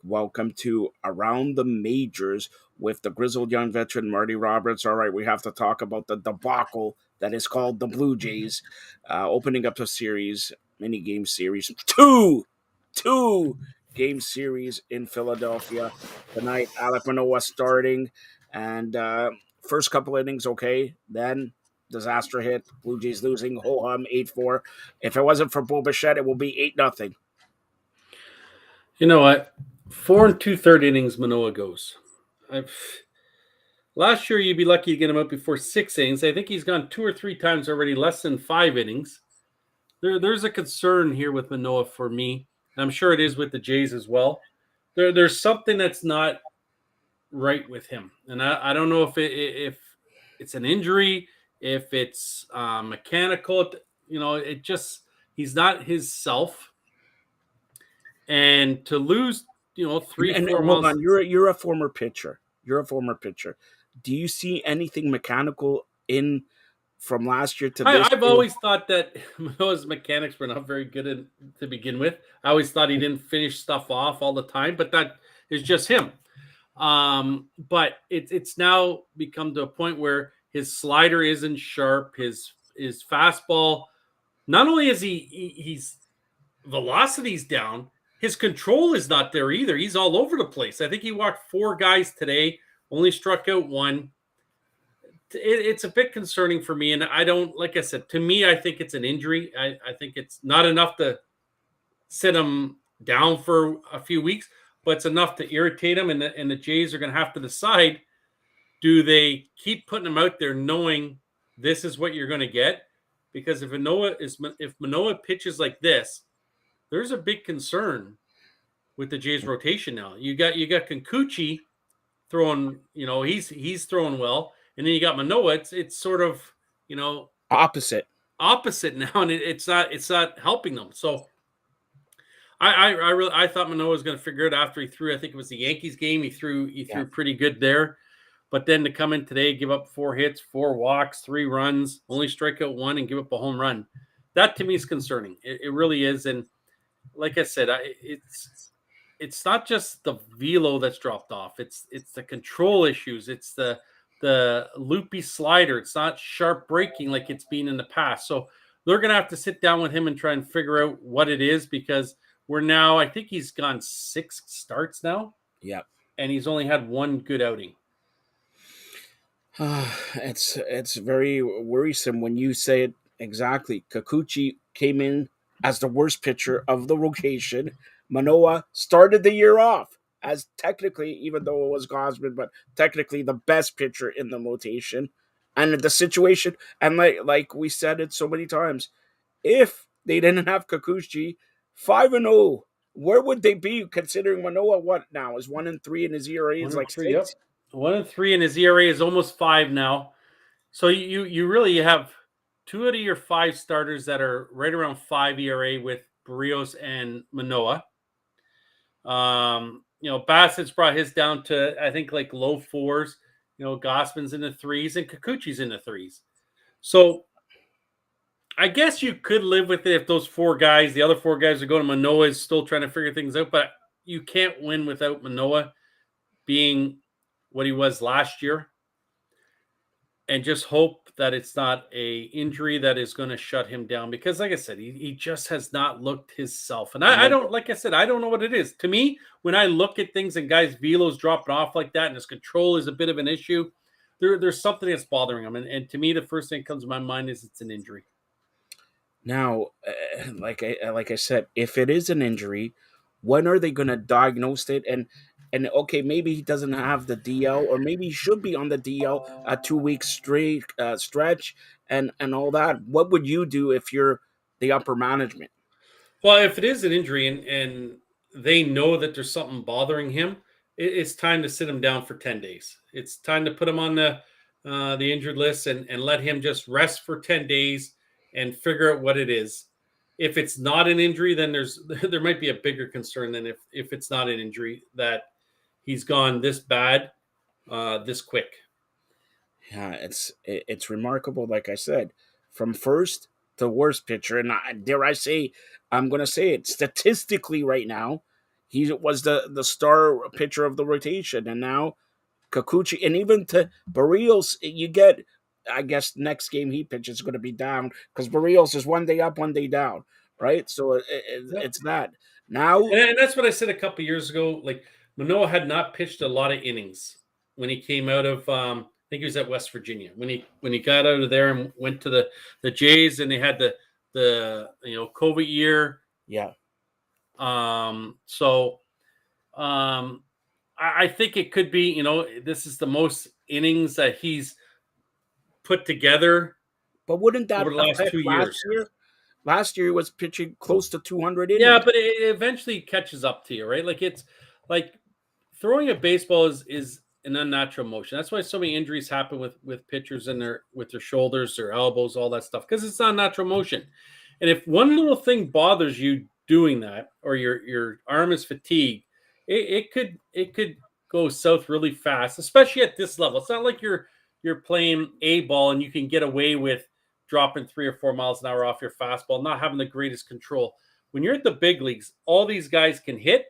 Welcome to Around the Majors with the grizzled young veteran Marty Roberts. All right, we have to talk about the debacle that is called the Blue Jays, opening up the series, mini game series, two game series in Philadelphia tonight. Alek Manoah starting, and first couple innings okay, then disaster hit. Blue Jays losing ho hum 8-4. If it wasn't for Bo Bichette, it will be 8-0. You know what? 4 and 2/3 innings, Manoah goes. I've, last year, you'd be lucky to get him up before 6 innings. I think he's gone 2 or 3 times already, less than 5 innings. There's a concern here with Manoah for me. I'm sure it is with the Jays as well. There's something that's not right with him, and I don't know if it's an injury, if it's mechanical. It just he's not his self, and to lose, And, three and four hold miles. on, you're a former pitcher. You're a former pitcher. Do you see anything mechanical in from last year to this I've year? always thought that Manoah's mechanics were not very good to begin with. I always thought he didn't finish stuff off all the time, but that is just him. But it's now become to a point where his slider isn't sharp. His fastball, not only is he's velocity's down, his control is not there either. He's all over the place. I think he walked 4 guys today, only struck out one. It's a bit concerning for me. And I don't, like I said, to me, I think it's an injury. I think it's not enough to sit him down for a few weeks, but it's enough to irritate him. And the Jays are going to have to decide, do they keep putting him out there knowing this is what you're going to get? Because if Manoah pitches like this, there's a big concern with the Jays rotation now. You got Kikuchi throwing, he's throwing well, and then you got Manoah. It's sort of, Opposite. opposite now, and it's not helping them. So I thought Manoah was going to figure it after he threw. I think it was the Yankees game. He threw Yeah. pretty good there, but then to come in today, give up 4 hits, 4 walks, 3 runs, only strike out one, and give up a home run. That to me is concerning. It really is, and like I said, it's not just the velo that's dropped off. It's the control issues. It's the loopy slider. It's not sharp breaking like it's been in the past. So they're going to have to sit down with him and try and figure out what it is, because we're now, I think he's gone 6 starts now. Yeah. And he's only had one good outing. It's very worrisome when you say it exactly. Kikuchi came in as the worst pitcher of the rotation. Manoah started the year off as technically, even though it was Gosman, but technically the best pitcher in the rotation. And the situation, and like we said it so many times, if they didn't have Kikuchi, 5-0, where would they be considering Manoah? What now is 1-3 and his ERA is like 1-3, yep. 6. 1-3, and his ERA is almost 5 now. So you really have 2 out of your 5 starters that are right around 5 ERA with Barrios and Manoah. Bassett's brought his down to, I think, like low 4s. Gossman's in the 3s and Kikuchi's in the 3s. So I guess you could live with it if those 4 guys, the other 4 guys are going. Manoah is still trying to figure things out, but you can't win without Manoah being what he was last year, and just hope that it's not a injury that is going to shut him down, because like I said, he just has not looked his self. And I don't, like I said, I don't know what it is. To me, when I look at things and guys' velos dropping off like that and his control is a bit of an issue, there's something that's bothering him. And to me, the first thing that comes to my mind is it's an injury. Now, like I said, if it is an injury, when are they going to diagnose it? And okay, maybe he doesn't have the DL, or maybe he should be on the DL a 2 week straight stretch and all that. What would you do if you're the upper management? Well, if it is an injury and they know that there's something bothering him, it's time to sit him down for 10 days. It's time to put him on the injured list and let him just rest for 10 days and figure out what it is. If it's not an injury, then there might be a bigger concern than if it's not an injury, that he's gone this bad, this quick. Yeah, it's remarkable. Like I said, from first to worst pitcher, and dare I say, I'm going to say it statistically right now. He was the star pitcher of the rotation, and now Kikuchi, and even to Barrios, you get. I guess next game he pitches is going to be down because Barrios is one day up, one day down, right? So Yep. it's that now. And that's what I said a couple years ago. Like Manoah had not pitched a lot of innings when he came out of. I think he was at West Virginia when he got out of there and went to the Jays, and they had the COVID year. Yeah, So I think it could be, this is the most innings that he's put together but wouldn't that over the last affect 2 years. year? Last year he was pitching close to 200 innings. Yeah, but it eventually catches up to you, right? Like it's like throwing a baseball is an unnatural motion. That's why so many injuries happen with pitchers and with their shoulders, their elbows, all that stuff, because it's not natural motion. And if one little thing bothers you doing that, or your arm is fatigued, it could go south really fast, especially at this level. It's not like you're playing A ball and you can get away with dropping 3 or 4 miles an hour off your fastball, not having the greatest control. When you're at the big leagues, all these guys can hit,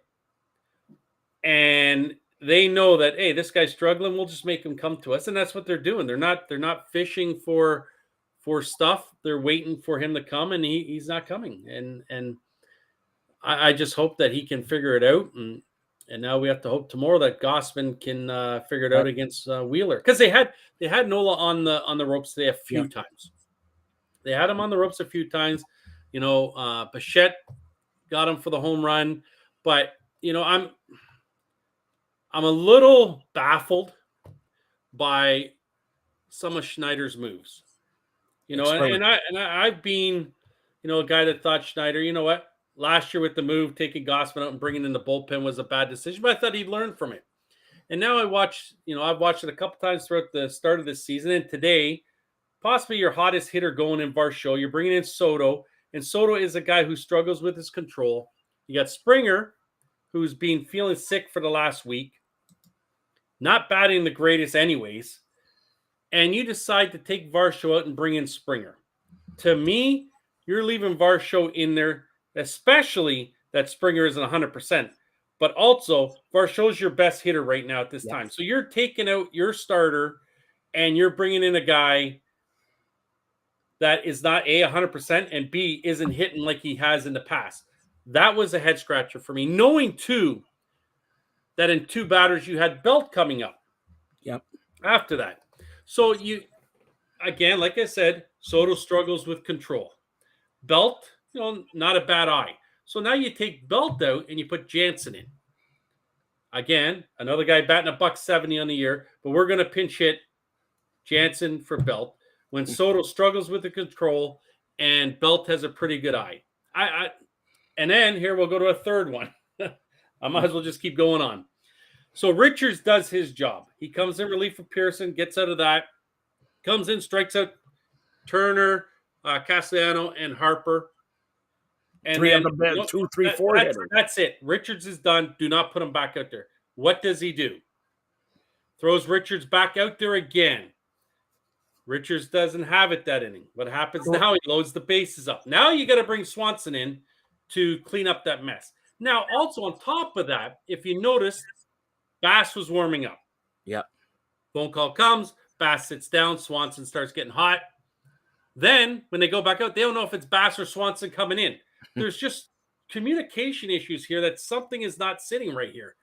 and they know that, hey, this guy's struggling, we'll just make him come to us. And that's what they're doing. They're not fishing for stuff. They're waiting for him to come, and he's not coming. And I just hope that he can figure it out. And now we have to hope tomorrow that Gossman can figure it out against Wheeler, because they had Nola on the ropes today a few times. They had him on the ropes a few times. Bichette got him for the home run, but I'm a little baffled by some of Schneider's moves. And I've been, a guy that thought Schneider, you know what, last year with the move, taking Gossman out and bringing in the bullpen was a bad decision, but I thought he'd learn from it. And now I've watched it a couple times throughout the start of this season, and today, possibly your hottest hitter going in Varsho, you're bringing in Soto, and Soto is a guy who struggles with his control. You got Springer, who's been feeling sick for the last week, not batting the greatest anyways, and you decide to take Varsho out and bring in Springer. To me, you're leaving Varsho in there, especially that Springer isn't 100%, but also Varsho's your best hitter right now at this time. So you're taking out your starter, and you're bringing in a guy that is not A, 100%, and B, isn't hitting like he has in the past. That was a head scratcher for me, knowing too that in 2 batters you had Belt coming up. Yep. After that. So you, again, like I said, Soto struggles with control. Belt, not a bad eye. So now you take Belt out and you put Jansen in. Again, another guy batting $170 on the year, but we're going to pinch hit Jansen for Belt when Soto struggles with the control and Belt has a pretty good eye. And then here we'll go to a third one. I might as well just keep going on. So Richards does his job. He comes in relief for Pearson, gets out of that, comes in, strikes out Turner, Castellano, and Harper. And 3 of the 2, 3, 4 hitters. That's it. Richards is done. Do not put him back out there. What does he do? Throws Richards back out there again. Richards doesn't have it that inning. What happens now? He loads the bases up. Now you got to bring Swanson in to clean up that mess. Now, also on top of that, if you notice, Bass was warming up. Yep. Phone call comes. Bass sits down. Swanson starts getting hot. Then, when they go back out, they don't know if it's Bass or Swanson coming in. There's just communication issues here that something is not sitting right here.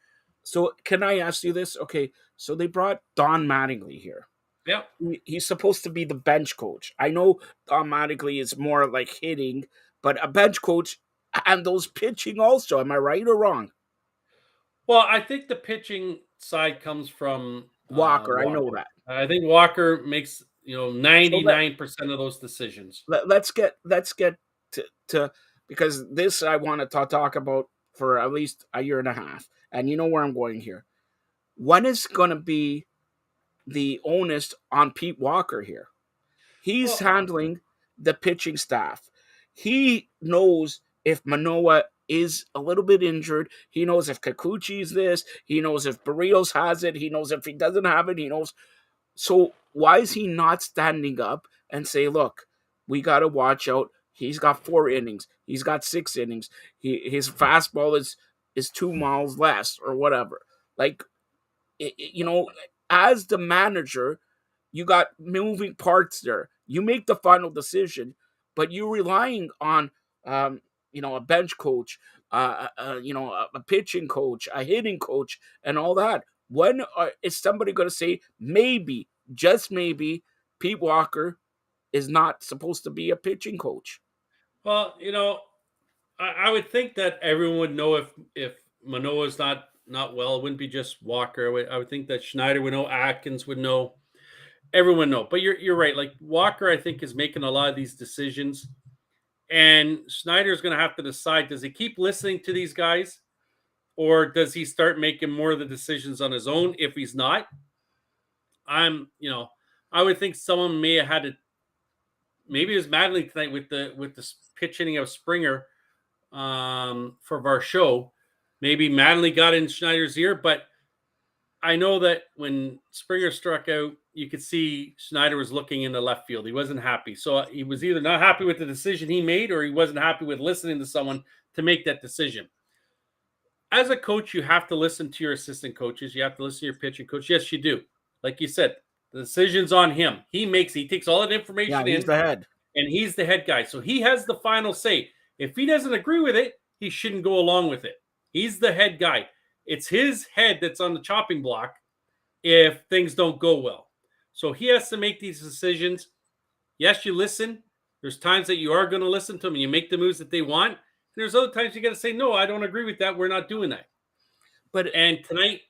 So, can I ask you this? Okay, so they brought Don Mattingly here. Yeah. He's supposed to be the bench coach. I know Don Mattingly is more like hitting, but a bench coach and those pitching also. Am I right or wrong? Well, I think the pitching side comes from Walker. I know that. I think Walker makes 99% of those decisions. Let's get to because this I want to talk about for at least a year and a half, and you know where I'm going here. When is going to be the onus on Pete Walker here? He's handling the pitching staff. He knows if Manoah is a little bit injured. He knows if Kikuchi's this. He knows if Barrios has it. He knows if he doesn't have it. He knows. So why is he not standing up and say, look, we got to watch out. He's got 4 innings. He's got 6 innings. His fastball is is 2 miles less or whatever. Like, as the manager, you got moving parts there. You make the final decision, but you're relying on, um, a bench coach, a pitching coach, a hitting coach, and all that. When is somebody going to say maybe, just maybe, Pete Walker is not supposed to be a pitching coach? Well, I would think that everyone would know if Manoah's not well. It wouldn't be just Walker. I would think that Schneider would know, Atkins would know, everyone know. But you're right. Like Walker, I think is making a lot of these decisions, and Schneider's going to have to decide: does he keep listening to these guys, or does he start making more of the decisions on his own? If he's not, I would think someone may have had to. Maybe it was Madeline tonight with the pitch hitting of Springer for our show. Maybe Madeline got in Schneider's ear, but I know that when Springer struck out, you could see Schneider was looking into left field. He wasn't happy. So he was either not happy with the decision he made or he wasn't happy with listening to someone to make that decision. As a coach, you have to listen to your assistant coaches. You have to listen to your pitching coach. Yes, you do. Like you said, the decision's on him. He takes all that information He's in, the head. and he's the head guy. So he has the final say. If he doesn't agree with it, he shouldn't go along with it. He's the head guy. It's his head that's on the chopping block if things don't go well. So he has to make these decisions. Yes, you listen. There's times that you are going to listen to them and you make the moves that they want. And there's other times you got to say, no, I don't agree with that. We're not doing that. And tonight,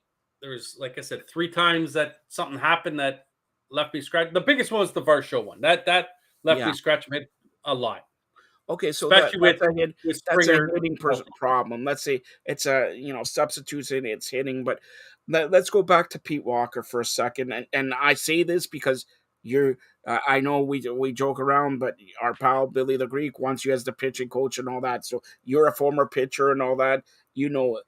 there was, like I said, 3 times that something happened that left me scratch. The biggest one was the Varsho one. That left me scratch my head a lot. Okay, so especially that's a Springer hitting problem. Let's say it's a substitutes in it's hitting, but let's go back to Pete Walker for a second. And I say this because you're. I know we joke around, but our pal Billy the Greek wants you as the pitching coach and all that. So you're a former pitcher and all that. You know it.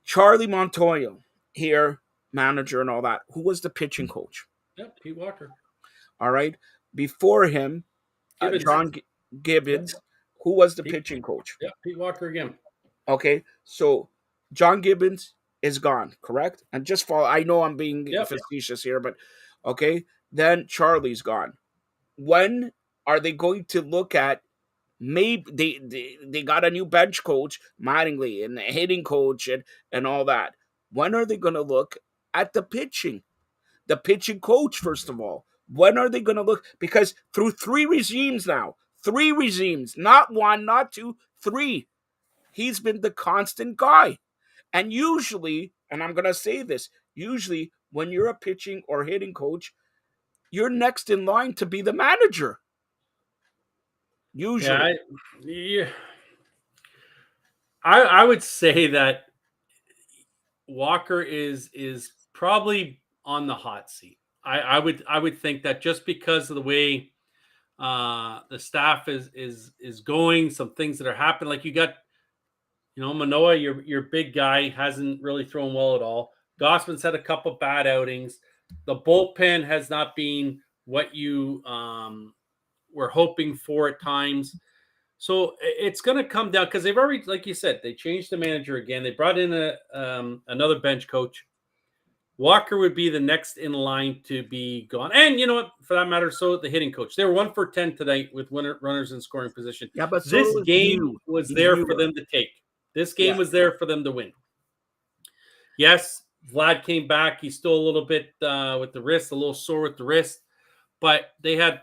Charlie Montoya here, manager and all that. Who was the pitching coach? Yep, Pete Walker. All right. Before him, John Gibbons, who was the pitching coach? Yeah, Pete Walker again. Okay, so John Gibbons is gone, correct? And just follow. I know I'm being facetious here, but okay. Then Charlie's gone. When are they going to look at? Maybe they got a new bench coach, Mattingly, and a hitting coach, and all that. When are they going to look at the pitching? The pitching coach, first of all. When are they going to look? Because through 3 regimes now, 3 regimes, not 1, not 2, 3, he's been the constant guy. And usually, and I'm going to say this, usually when you're a pitching or hitting coach, you're next in line to be the manager. Usually. I would say that Walker is probably on the hot seat. I would think that just because of the way the staff is going, some things that are happening, like you got, Manoah, your big guy, hasn't really thrown well at all. Gossman's had a couple bad outings. The bullpen has not been what you were hoping for at times. So it's going to come down because they've already, like you said, they changed the manager again. They brought in another bench coach. Walker would be the next in line to be gone. And you know what? For that matter, so the hitting coach. They were 1 for 10 tonight with runners in scoring position. Yeah, but this game was there for them to take. This game was there for them to win. Yes, Vlad came back. He's still a little bit with the wrist, a little sore with the wrist. But they had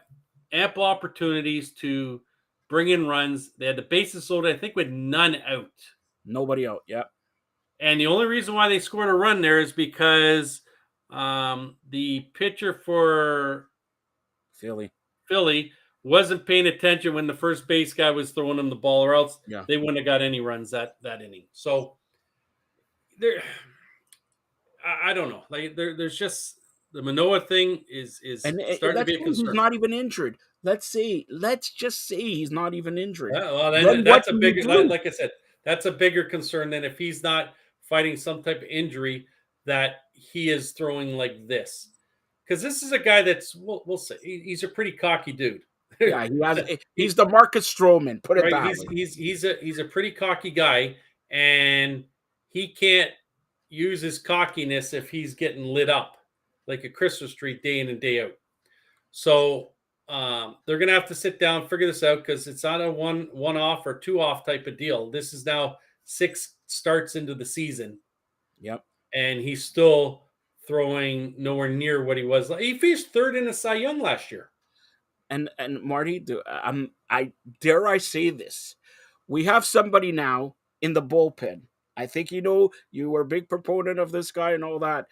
ample opportunities to bring in runs. They had the bases loaded, I think, with none out. Nobody out, yeah. And the only reason why they scored a run there is because the pitcher for Philly wasn't paying attention when the first base guy was throwing him the ball, or else they wouldn't have got any runs that inning. So there, I don't know. Like there's just the Manoah thing is starting to be a concern. He's not even injured. Let's just say he's not even injured. Well, then that's a bigger, like I said, that's a bigger concern than if he's not fighting some type of injury that he is throwing like this. Because this is a guy that's, we'll say, he's a pretty cocky dude. Yeah, he's the Marcus Stroman. Put it that way. He's a pretty cocky guy, and he can't use his cockiness if he's getting lit up like a Christmas tree day in and day out. So they're going to have to sit down, figure this out, because it's not a one off or two off type of deal. This is now 6 starts into the season. Yep. And he's still throwing nowhere near what he was. He finished third in a Cy Young last year. And Marty, I dare I say this, we have somebody now in the bullpen. I think you were a big proponent of this guy and all that.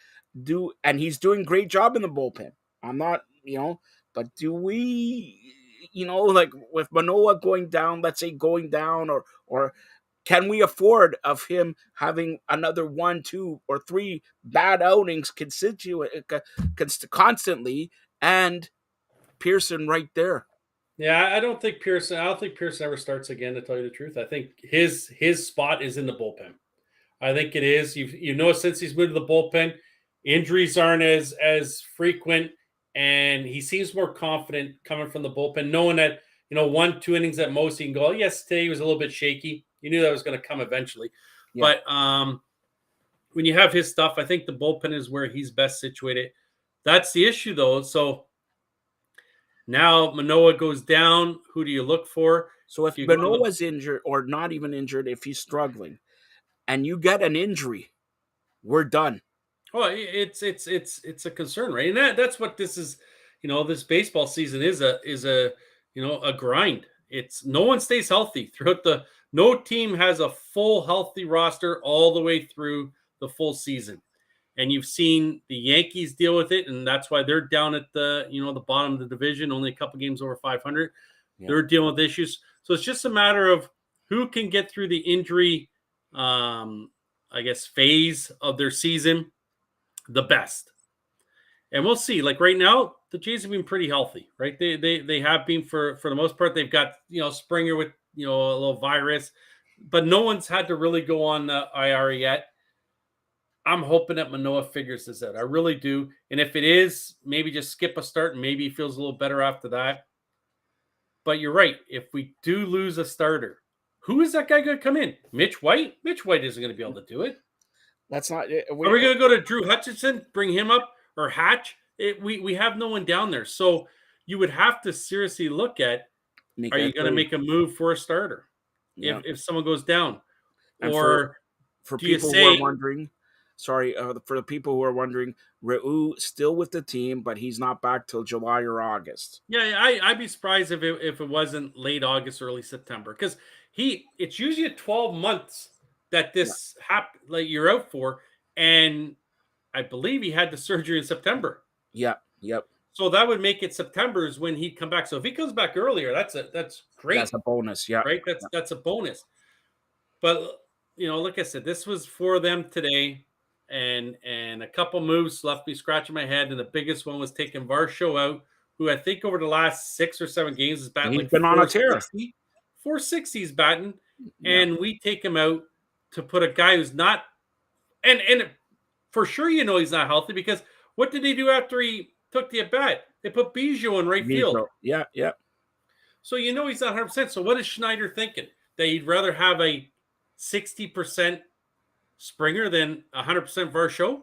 And he's doing a great job in the bullpen. I'm not, but do we, like with Manoah going down, let's say going down, or can we afford of him having another 1, 2, or 3 bad outings constantly, and Pearson right there? Yeah, I don't think Pearson ever starts again, to tell you the truth. I think his spot is in the bullpen. I think it is. Since he's moved to the bullpen, injuries aren't as frequent, and he seems more confident coming from the bullpen, knowing that 1, 2 innings at most he can go. Yes, today was a little bit shaky. You knew that was going to come eventually, yeah. But when you have his stuff, I think the bullpen is where he's best situated. That's the issue, though. So now Manoah goes down. Who do you look for? So if Manoah's injured, or not even injured, if he's struggling, and you get an injury, we're done. Well, it's a concern, right? And that's what this is. This baseball season is a grind. It's no one stays healthy throughout no team has a full healthy roster all the way through the full season. And you've seen the Yankees deal with it, and that's why they're down at the bottom of the division, only a couple games over 500. Yeah. They're dealing with issues. So it's just a matter of who can get through the injury phase of their season the best. And we'll see. Like right now, the Jays have been pretty healthy, right? They have been for the most part. They've got Springer with a little virus, but no one's had to really go on the IR yet. I'm hoping that Manoah figures this out. I really do. And if it is, maybe just skip a start and maybe he feels a little better after that. But you're right. If we do lose a starter, who is that guy going to come in? Mitch White? Mitch White isn't going to be able to do it. That's not. Are we going to go to Drew Hutchinson, bring him up, or Hatch? We have no one down there. So you would have to seriously look at, are you going to make a move for a starter if someone goes down? And or for people who are wondering, for the people who are wondering, Reu still with the team, but he's not back till July or August. Yeah, I'd be surprised if it wasn't late August, early September, because it's usually 12 months that this like you're out for, and I believe he had the surgery in September. Yeah, yep. So that would make it September is when he'd come back. So if he comes back earlier, that's great. That's a bonus, yeah. Right? That's a bonus. But like I said, this was for them today. And a couple moves left me scratching my head, and the biggest one was taking Varsho out, who I think over the last 6 or 7 games is batting like been on a tear. 460 he's batting, and we take him out to put a guy who's not, and for sure he's not healthy, because what did they do after he took the at bat? They put Bijou in right field. Yeah. So he's not 100%. So what is Schneider thinking? That he'd rather have a 60% Springer than 100% Varsho?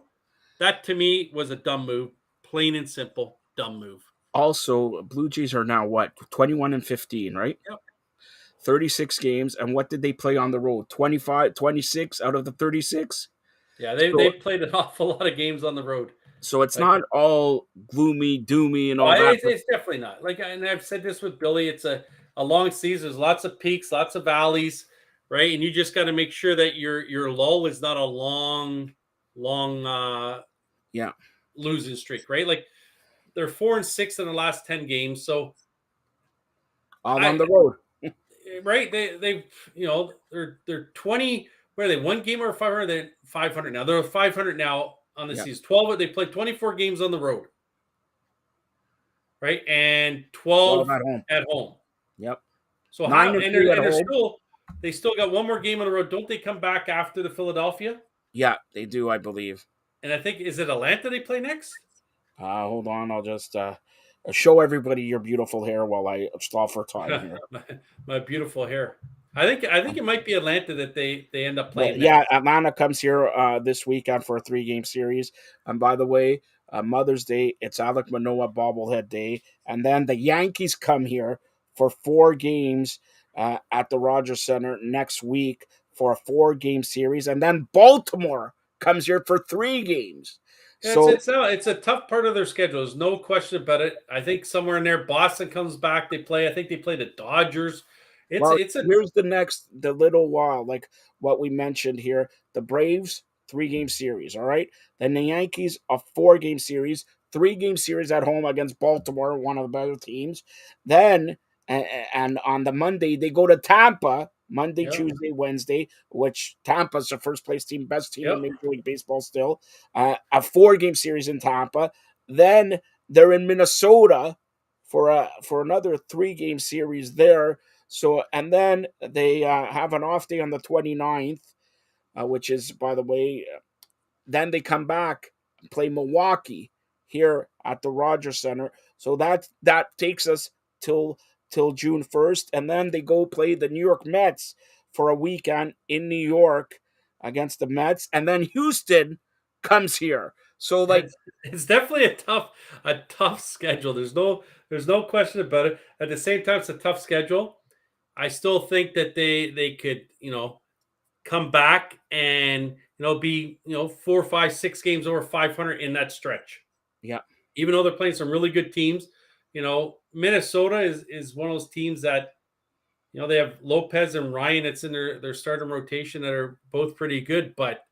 That to me was a dumb move. Plain and simple, dumb move. Also, Blue Jays are now 21-15, right? Yep. 36 games, and what did they play on the road? 26 out of the 36? Yeah, they've played an awful lot of games on the road. So it's not all gloomy, doomy, and all that. It's definitely not. And I've said this with Billy, it's a long season. There's lots of peaks, lots of valleys. Right, and you just got to make sure that your lull is not a long losing streak. Right, like they're 4-6 in the last 10 games, so all on the road. Right, they're 20. Where are they? 1 game or 500? They're 500 now. They're 500 now on the season. 12. They played 24 games on the road. Right, and 12 at home. Yep. So 9 and they're still. They still got 1 more game on the road. Don't they come back after the Philadelphia? Yeah, they do, I believe. And I think, is it Atlanta they play next? Hold on. I'll just show everybody your beautiful hair while I stall for time here. My beautiful hair. I think it might be Atlanta that they end up Well, playing yeah, next. Atlanta comes here this weekend for a 3 game series. And by the way, Mother's Day, it's Alec Manoa bobblehead day. And then the Yankees come here for 4 games at the Rogers Center next week for a 4 game series. And then Baltimore comes here for 3 games. Yeah, it's So, it's a tough part of their schedule. There's no question about it. I think somewhere in there, Boston comes back. They play. I think they play the Dodgers. well, It's a here's the little while, like what we mentioned here. The Braves, 3 game series, all right? Then the Yankees, a 4 game series, 3 game series at home against Baltimore, one of the better teams. Then, and on the Monday, they go to Tampa, Monday, yeah, Tuesday, Wednesday, which Tampa's the first place team, best team in yep. Major League Baseball still. A 4 game series in Tampa. Then they're in Minnesota for another 3 game series there. So, and then they have an off day on the 29th, which is, by the way, then they come back and play Milwaukee here at the Rogers Center. So that takes us till June 1st, and then they go play the New York Mets for a weekend in New York against the Mets, and then Houston comes here. So like, It's definitely a tough schedule. There's no question about it. At the same time, it's a tough schedule. I still think that they could come back and be 4, 5, 6 games over 500 in that stretch. yeah, Even though they're playing some really good teams, Minnesota is one of those teams that they have Lopez and Ryan. It's in their starting rotation that are both pretty good, but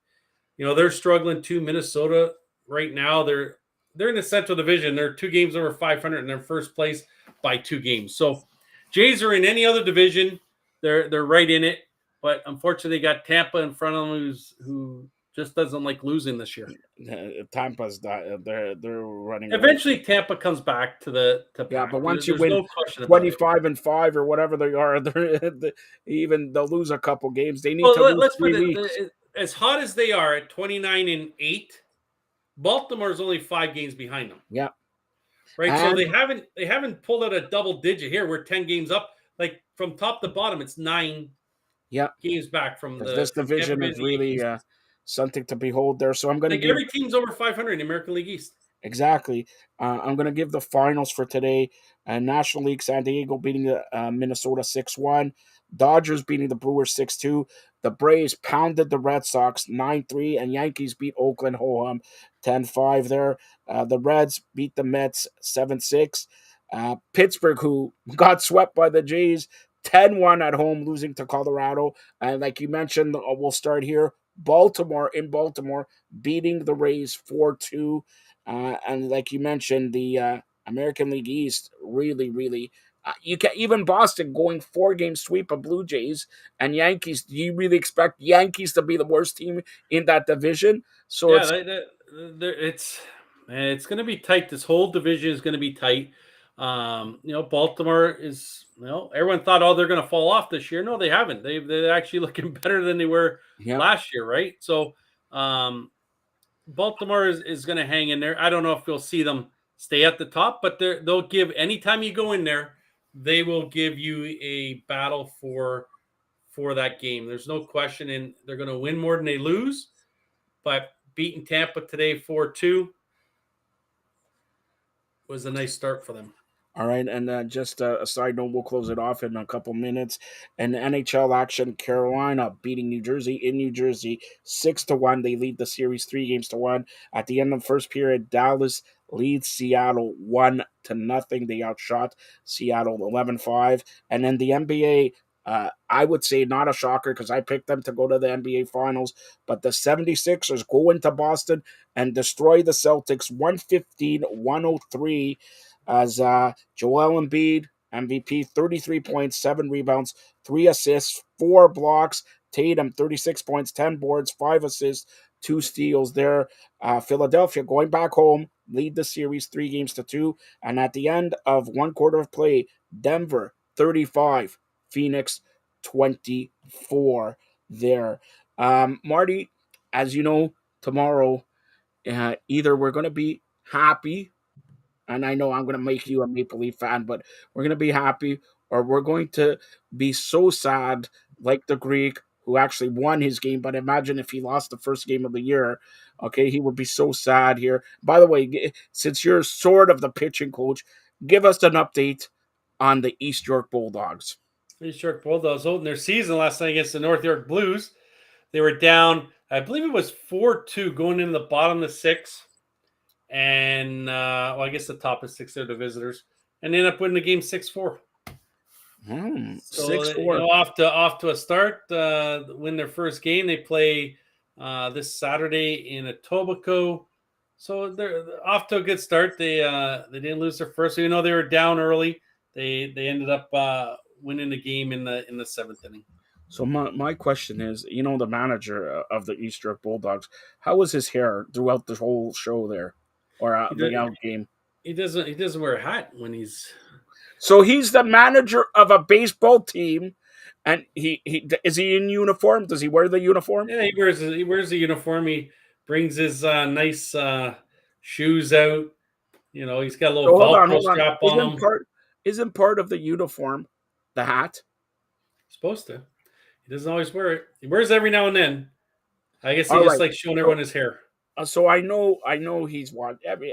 they're struggling too. Minnesota right now, they're in the Central Division. They're 2 games over 500 and they're first place by 2 games. So Jays are in any other division, they're right in it. But unfortunately, they got Tampa in front of them, who just doesn't like losing this year. they're running away. Eventually, Tampa comes back to Yeah, but back. once you There's win no question about it. 25-5 or whatever they are, even they'll lose a couple games. They need Well, to lose let's put 3 weeks. as hot as they are at 29-8. Baltimore's only 5 games behind them. Yeah, Right? So and they haven't pulled out a double digit here. We're 10 games up. Like from top to bottom, it's 9 games back from because the this from Tampa division Bay is to the really Yankees. something to behold there. So I'm going to Like give every team's over 500 in the American League East. exactly. I'm going to give the finals for today. National League: San Diego beating the Minnesota 6-1. Dodgers beating the Brewers 6-2. The Braves pounded the Red Sox 9-3, and Yankees beat Oakland ho-hum 10-5 there. The Reds beat the Mets 7-6. Pittsburgh, who got swept by the Jays 10-1 at home, losing to Colorado. And like you mentioned, we'll start here. Baltimore in Baltimore beating the Rays 4-2. And like you mentioned, the American League East really, really. You can even Boston going 4 game sweep of Blue Jays and Yankees. Do you really expect Yankees to be the worst team in that division? So Yeah, it's it's going to be tight. This whole division is going to be tight. Baltimore is. Everyone thought, oh, they're going to fall off this year. No, they haven't. They're actually looking better than they were yeah. last year, right? So, Baltimore is going to hang in there. I don't know if you'll see them stay at the top, but they'll give anytime you go in there, they will give you a battle for that game. There's no question, and they're going to win more than they lose. But beating Tampa today 4-2 was a nice start for them. All right, and just a side note, we'll close it off in a couple minutes. And NHL action: Carolina beating New Jersey in New Jersey 6-1. They lead the series 3 games to 1. At the end of the first period, Dallas leads Seattle 1-0. They outshot Seattle 11-5. And then the NBA. I would say not a shocker because I picked them to go to the NBA Finals, but the 76ers go into Boston and destroy the Celtics 115-103 as Joel Embiid, MVP, 33 points, 7 rebounds, 3 assists, 4 blocks. Tatum, 36 points, 10 boards, 5 assists, 2 steals there. Philadelphia going back home, lead the series 3 games to 2. And at the end of one quarter of play, Denver, 35, Phoenix, 24 there. Marty, as you know, tomorrow, either we're going to be happy, and I know I'm going to make you a Maple Leaf fan, but we're going to be happy or we're going to be so sad like the Greek, who actually won his game. But imagine if he lost the first game of the year. Okay, he would be so sad here. By the way, since you're sort of the pitching coach, give us an update on the East York Bulldogs. East York Bulldogs holding their season last night against the North York Blues. They were down, I believe it was 4-2 going into the bottom of the sixth. And, well, I guess the top of six, they're the visitors. And they ended up winning the game 6-4. So, 6-4. off to a start, win their first game. They play this Saturday in Etobicoke. So they're off to a good start. They didn't lose their first. So, they were down early. They ended up winning the game in the seventh inning. So my question is, the manager of the East York Bulldogs, how was his hair throughout the whole show there, or the out game? He doesn't wear a hat when he's. So he's the manager of a baseball team, and he is he in uniform? Does he wear the uniform? Yeah, he wears the uniform. He brings his nice shoes out. He's got a little Velcro strap on him. Isn't part of the uniform the hat? Supposed to. He doesn't always wear it. He wears it every now and then. I guess he just likes showing everyone his hair. So I know he's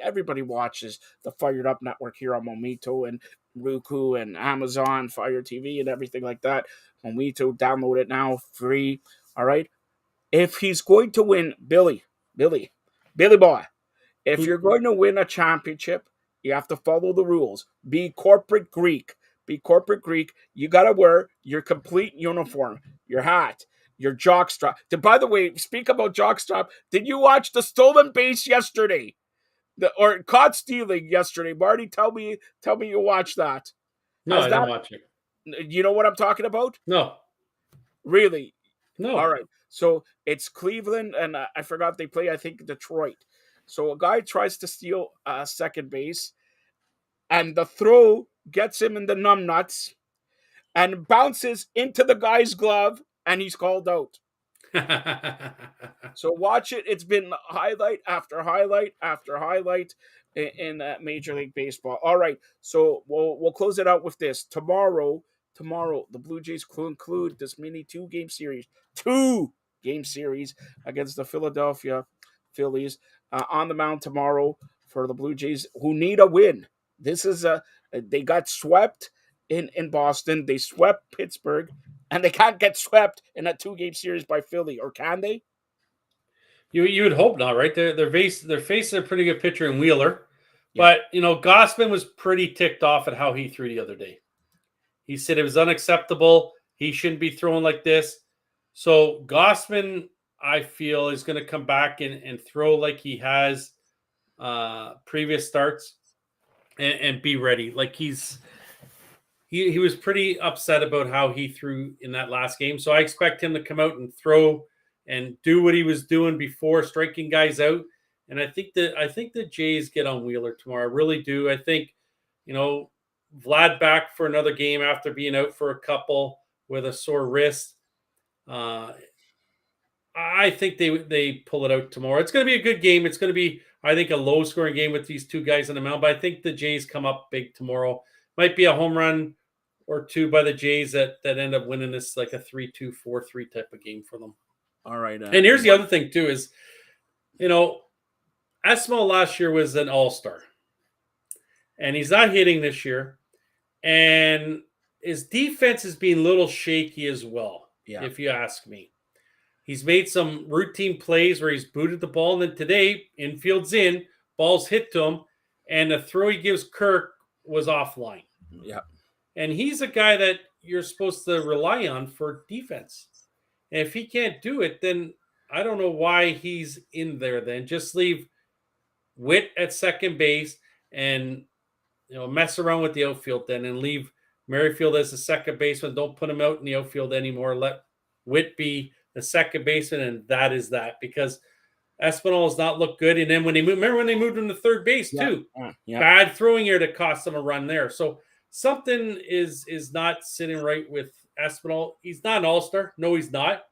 everybody watches the Fired Up Network here on Mometu and Roku and Amazon Fire TV and everything like that. Mometu, download it now, free. All right. If he's going to win, Billy boy, if you're going to win a championship, you have to follow the rules. Be corporate Greek. You got to wear your complete uniform, your hat, your jockstrap. By the way, speak about jockstrap. Did you watch the stolen base yesterday? Or caught stealing yesterday? Marty, tell me you watched that. No, I didn't watch it. You know what I'm talking about? No. Really? No. All right. So it's Cleveland, and I forgot they play, I think, Detroit. So a guy tries to steal second base, and the throw gets him in the numbnuts and bounces into the guy's glove, and he's called out. So watch it. It's been highlight after highlight after highlight in Major League Baseball. All right, so we'll close it out with this. Tomorrow, the Blue Jays conclude this mini two-game series against the Philadelphia Phillies on the mound tomorrow for the Blue Jays, who need a win. This is they got swept in Boston. They swept Pittsburgh, and they can't get swept in a two-game series by Philly, or can they? You would hope not, right? They're facing a pretty good pitcher in Wheeler, but Gausman was pretty ticked off at how he threw the other day. He said it was unacceptable. He shouldn't be throwing like this. So Gausman, I feel, is going to come back and throw like he has previous starts and be ready. Like he was pretty upset about how he threw in that last game. So I expect him to come out and throw and do what he was doing before, striking guys out. And I think the Jays get on Wheeler tomorrow. I really do. I think, Vlad back for another game after being out for a couple with a sore wrist. I think they pull it out tomorrow. It's going to be a good game. It's going to be, I think, a low-scoring game with these two guys on the mound. But I think the Jays come up big tomorrow. Might be a home run or two by the Jays that end up winning this, like a 3-2, 4-3 type of game for them. All right. And here's the other thing, too, is, Espinal last year was an all-star. And he's not hitting this year. And his defense is being a little shaky as well, if you ask me. He's made some routine plays where he's booted the ball. And then today, infield's in, ball's hit to him, and the throw he gives Kirk was offline. Yeah. And he's a guy that you're supposed to rely on for defense. And if he can't do it, then I don't know why he's in there then. Just leave Witt at second base and mess around with the outfield then, and leave Merrifield as the second baseman. Don't put him out in the outfield anymore. Let Witt be the second baseman, and that is that, because Espinal has not looked good. And then when they moved him to third base too, bad throwing error that cost them a run there. So something is not sitting right with Espinal. He's not an all-star. No, he's not.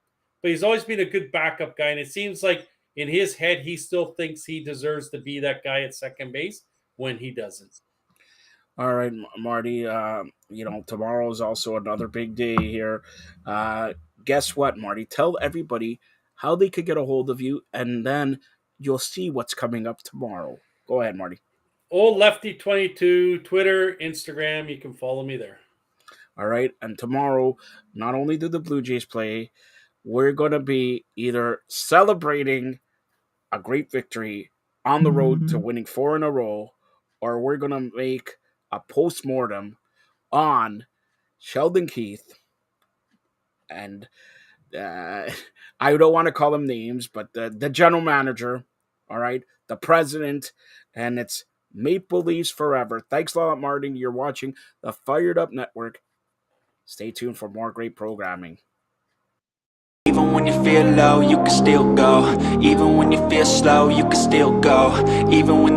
But he's always been a good backup guy. And it seems like in his head, he still thinks he deserves to be that guy at second base when he doesn't. All right, Marty. Tomorrow is also another big day here. Uh, Guess what, Marty? Tell everybody how they could get a hold of you, and then you'll see what's coming up tomorrow. Go ahead, Marty. Old Lefty 22, Twitter, Instagram. You can follow me there. All right. And tomorrow, not only do the Blue Jays play, we're going to be either celebrating a great victory on the road to winning 4 in a row, or we're going to make a post-mortem on Sheldon Keith and I don't want to call them names, but the general manager, all right, the president, and it's Maple Leafs forever. Thanks a lot, Martin. You're watching the Fired Up Network. Stay tuned for more great programming. Even when you feel low, you can still go. Even when you feel slow, you can still go. Even when